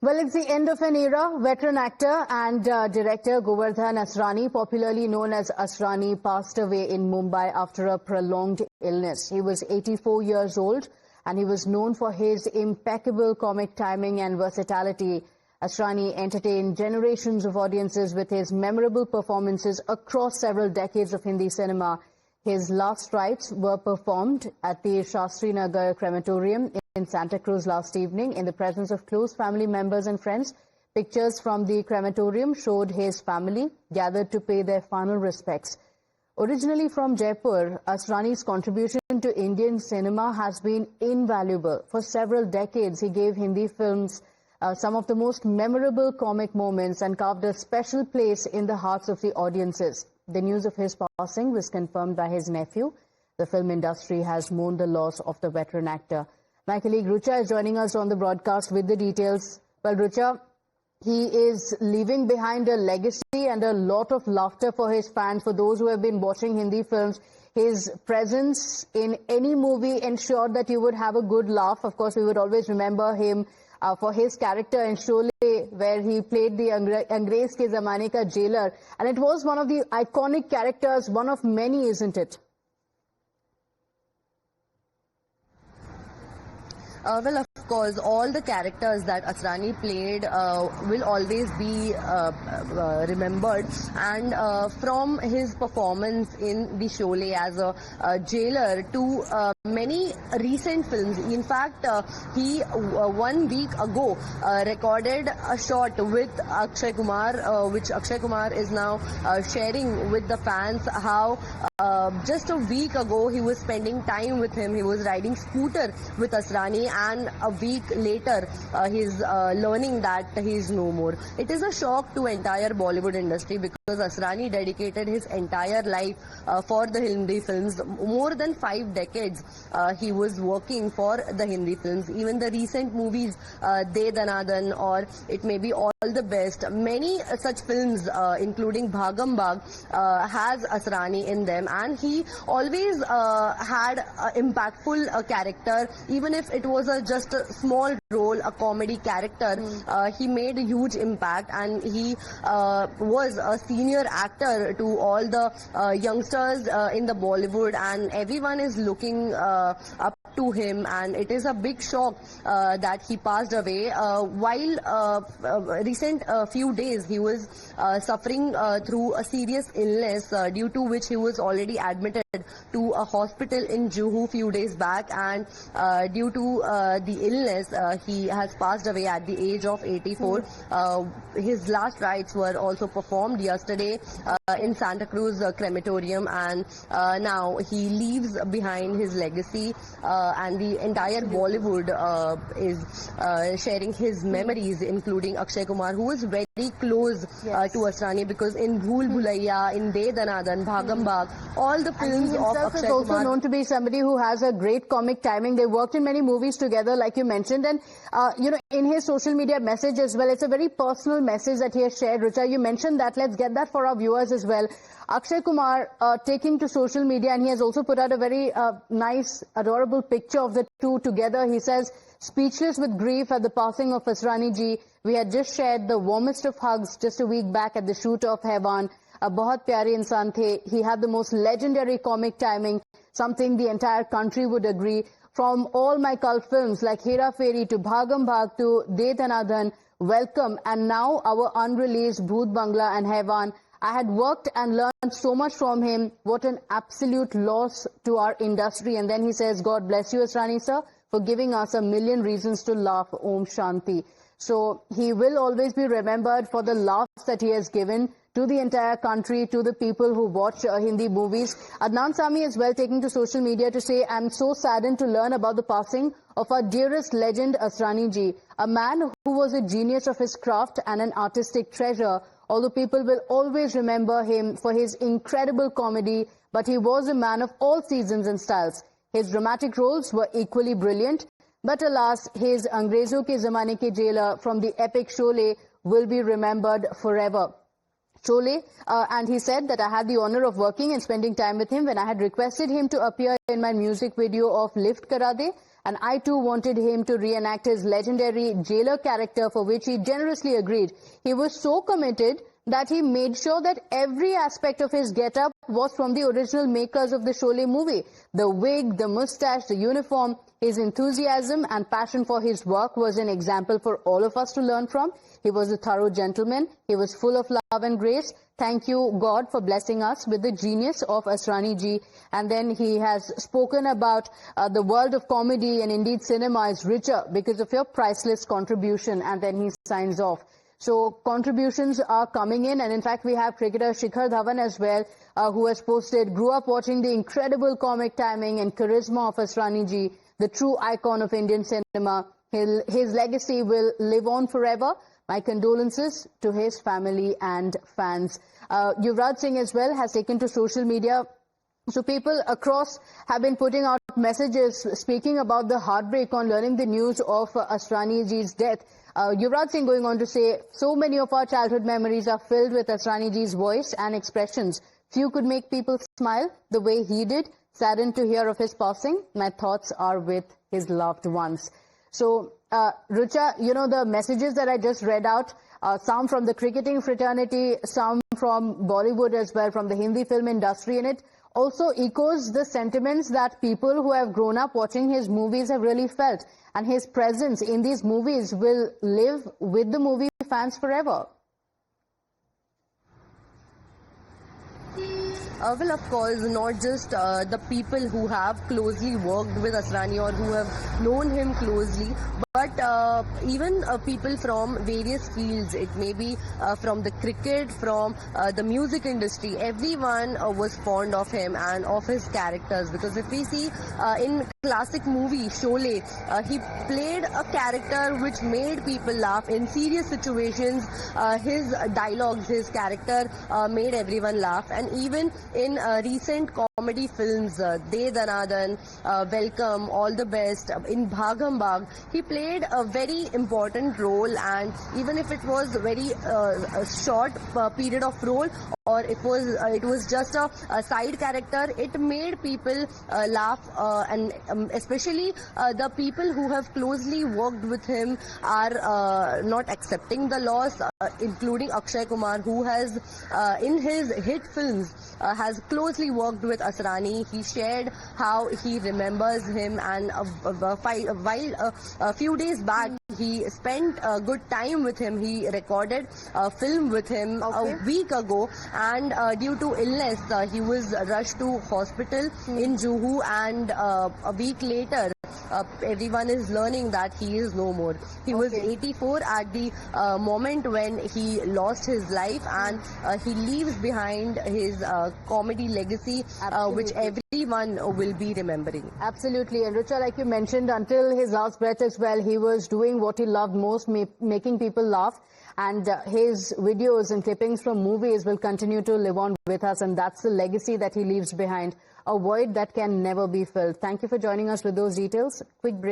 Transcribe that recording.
Well, it's the end of an era. Veteran actor and director Govardhan Asrani, popularly known as Asrani, passed away in Mumbai after a prolonged illness. He was 84 years old and he was known for his impeccable comic timing and versatility. Asrani entertained generations of audiences with his memorable performances across several decades of Hindi cinema. His last rites were performed at the Shastrinagar crematorium in Santacruz last evening in the presence of close family members and friends. Pictures from the crematorium showed his family gathered to pay their final respects. Originally from Jaipur, Asrani's contribution to Indian cinema has been invaluable. For several decades, he gave Hindi films some of the most memorable comic moments and carved a special place in the hearts of the audiences. The news of his passing was confirmed by his nephew. The film industry has mourned the loss of the veteran actor. My colleague Rucha is joining us on the broadcast with the details. Well, Rucha, he is leaving behind a legacy and a lot of laughter for his fans, for those who have been watching Hindi films. His presence in any movie ensured that you would have a good laugh. Of course, we would always remember him for his character in Sholay, where he played the Angrez ke Zamane ka jailer. And it was one of the iconic characters, one of many, isn't it? Well, of course, all the characters that Asrani played will always be remembered. And from his performance in the Sholay as a jailer to many recent films. In fact, he 1 week ago recorded a shot with Akshay Kumar, which Akshay Kumar is now sharing with the fans how just a week ago he was spending time with him. He was riding scooter with Asrani, and a week later he's learning that he's no more. It is a shock to entire Bollywood industry because Asrani dedicated his entire life for the Hindi films. More than 5 decades he was working for the Hindi films. Even the recent movies, De Danadan, or it may be All the Best, many such films including Bhagam Bhag has Asrani in them, and he always had an impactful character. Even if it was just a small role, a comedy character, he made a huge impact, and he was a senior actor to all the youngsters in the Bollywood, and everyone is looking up to him, and it is a big shock that he passed away. While recent few days he was suffering through a serious illness due to which he was already admitted to a hospital in Juhu few days back, and due to the illness he has passed away at the age of 84. His last rites were also performed yesterday in Santacruz crematorium, and now he leaves behind his legacy, and the entire Bollywood is sharing his memories, including Akshay Kumar, who was very close to Asrani, because in Bhool Bhulaiya, in De Danadan, Bhagam Bhag, all the films of Akshay is also Kumar known to be somebody who has a great comic timing. They worked in many movies together, like you mentioned, and in his social media message as well, it's a very personal message that he has shared. Richa, you mentioned that. Let's get that for our viewers as well. Akshay Kumar taking to social media, and he has also put out a very nice, adorable picture of the two together. He says, "Speechless with grief at the passing of Asrani ji. We had just shared the warmest of hugs just a week back at the shoot of Hewan. A bahut pyare insan the. He had the most legendary comic timing, something the entire country would agree. From all my cult films like Hera Fairy to Bhagam Bhag to De Danadan, Welcome, and now our unreleased Bhoot Bangla and Hewan. I had worked and learned so much from him. What an absolute loss to our industry." And then he says, "God bless you, Asrani sir, for giving us a million reasons to laugh. Om Shanti." So he will always be remembered for the laughs that he has given to the entire country, to the people who watch Hindi movies. Adnan Sami as well taking to social media to say, "I'm so saddened to learn about the passing of our dearest legend Asrani ji, a man who was a genius of his craft and an artistic treasure. Although people will always remember him for his incredible comedy, but he was a man of all seasons and styles. His dramatic roles were equally brilliant. But alas, his Angrezon ke Zamane ke jailer from the epic Sholay will be remembered forever." Sholay, and he said that I had the honor of working and spending time with him when I had requested him to appear in my music video of Lift Kara De, And I too wanted him to reenact his legendary jailer character, for which he generously agreed. He was so committed that he made sure that every aspect of his get-up was from the original makers of the Sholay movie. The wig, the mustache, the uniform. His enthusiasm and passion for his work was an example for all of us to learn from. He was a thorough gentleman. He was full of love and grace. Thank you, God, for blessing us with the genius of Asrani ji. And then he has spoken about the world of comedy, and indeed cinema is richer because of your priceless contribution. And then he signs off. So contributions are coming in, and in fact we have cricketer Shikhar Dhawan as well, who has posted, grew up watching the incredible comic timing and charisma of Asrani ji, the true icon of Indian cinema. His legacy will live on forever. My condolences to his family and fans. Yuvraj Singh as well has taken to social media. So people across have been putting out messages speaking about the heartbreak on learning the news of Asrani ji's death. Yuvraj Singh going on to say, so many of our childhood memories are filled with Asrani ji's voice and expressions. Few could make people smile the way he did. Saddened to hear of his passing. My thoughts are with his loved ones. So, Rucha, you know, the messages that I just read out, some from the cricketing fraternity, some from Bollywood as well, from the Hindi film industry, and it also echoes the sentiments that people who have grown up watching his movies have really felt. And his presence in these movies will live with the movie fans forever. Well, of course, not just the people who have closely worked with Asrani or who have known him closely, but even people from various fields. It may be from the cricket, from the music industry. Everyone was fond of him and of his characters, because if we see in classic movie Sholay, he played a character which made people laugh in serious situations. His dialogues, his character made everyone laugh, and even in recent comedy films, De Danadan, Welcome, All the Best, in Bhagam Bhag, he played a very important role. And even if it was very short period of role, or it was just a side character, it made people laugh, and especially the people who have closely worked with him are not accepting the loss, including Akshay Kumar, who has in his hit films has closely worked with Asrani. He shared how he remembers him, and while a few days back he spent a good time with him. He recorded a film with him a week ago, and due to illness he was rushed to hospital in Juhu, and a week later everyone is learning that he is no more. He was 84 at the moment when he lost his life, and he leaves behind his comedy legacy, which everyone will be remembering. Absolutely. And Richa, like you mentioned, until his last breath as well, he was doing what he loved most, making people laugh. And his videos and clippings from movies will continue to live on with us, and that's the legacy that he leaves behind, a void that can never be filled. Thank you for joining us with those details. Quick break.